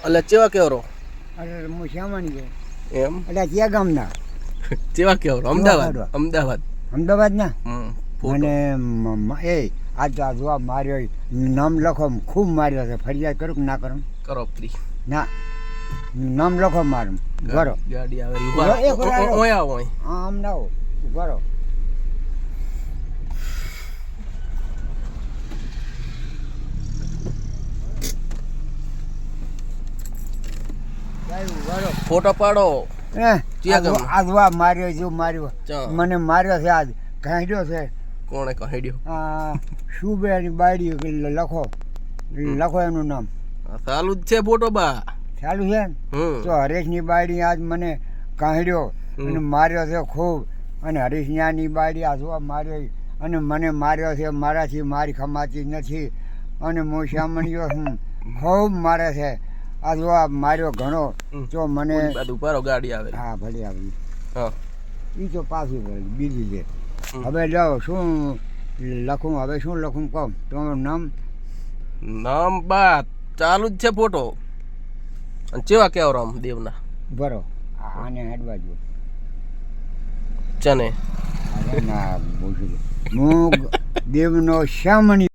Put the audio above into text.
એટલે ચેવા કેવરો અરે હું શ્યામાણી છે એમ એટલે ક્યાં ગામના ચેવા કેવરો અમદાવાદ અમદાવાદ અમદાવાદ ના ફોટો. અને એ આજ તો આ જોવા માર્યો નામ લખો ખૂબ માર્યો છે ફરિયાદ કરું કે ના કરું કરો પ્લી ના નામ લખો મારું ઉભા ગાડી આવે એ બરાબર. ઓય ઓય હા આમ ના ઉભા રહો ઉભા રહો ફોટો પાડો એ ક્યાં ગામના? આ જોવા માર્યો જો માર્યો ચા. મને માર્યો છે આજ કાઢ્યો છે કોણે કહેડ્યો આ શુભેની બાયડી લખો લખો એનું નામ ચાલુ જ છે ફોટો બા ચાલુ છે ને? તો હરેશની બાયડી આજ મને કાઢ્યો અને માર્યો છે ખૂબ અને હરીશની બાયડી આ જોવા માર્યો અને મને માર્યો છે મારાથી મારી ખમાતી નથી અને હું શ્યામણીયો છું ખૂબ મારે છે આ જોવા માર્યો ઘણો તો મને બધું પારો ગાડી આવે હા ભલે આવી હા એ તો પાછું ભલે બીજું છે હવે જાઓ શું લખું હવે શું લખું કહું તમારું નામ નામ બા ચાલુ જ છે ફોટો અને ચેવા કેવરો આમ દેવના ભરો આને હેડવા જો ચને ના બોલું હું દેવનો શ્યામણી